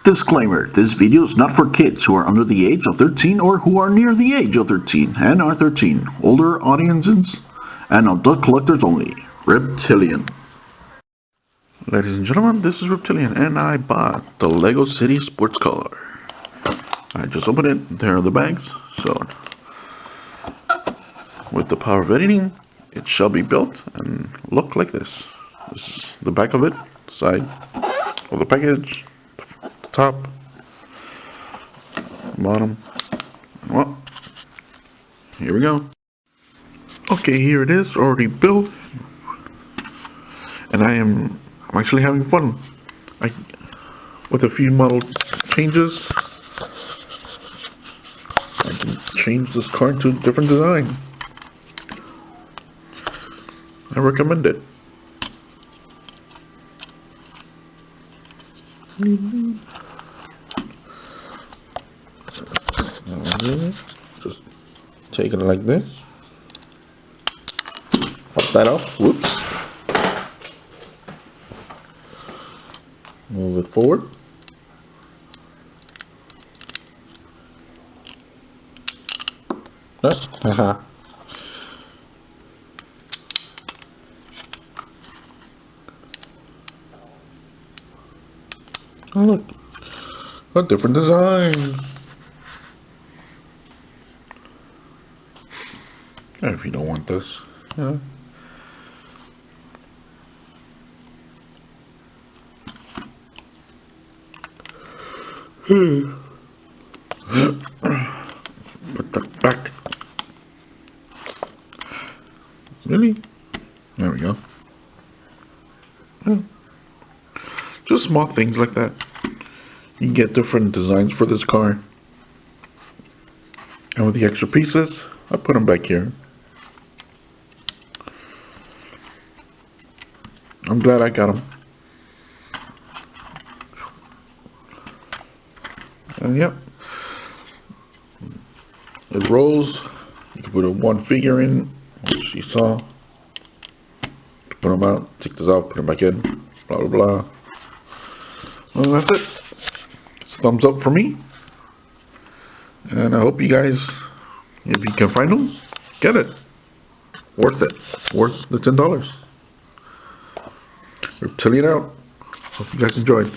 Disclaimer, this video is not for kids who are under the age of 13 or who are near the age of 13 and are 13, older audiences, and adult collectors only. Reptilian. Ladies and gentlemen, this is Reptilian, and I bought the Lego City sports car. I just opened it, there are the bags, so with the power of editing, it shall be built and look like this. This is the back of it, side of the package, the top, bottom. Well, here we go. Okay, here it is, already built, and I'm actually having fun. With a few model changes, I can change this car to a different design. I recommend it. Just take it like this. Pop that off. Whoops. Move it forward. Haha. Oh, look, a different design. If you don't want this, yeah. Put that back. Really? There we go. Yeah. Just small things like that. You can get different designs for this car. And with the extra pieces, I put them back here. I'm glad I got them. And yep, it rolls. You can put one figure in, which you saw. Put them out, take this out, put them back in, blah blah blah. Well, that's it. It's a thumbs up for me. And I hope you guys, if you can find them, get it. Worth it. Worth the $10. Reptilian out. Hope you guys enjoyed.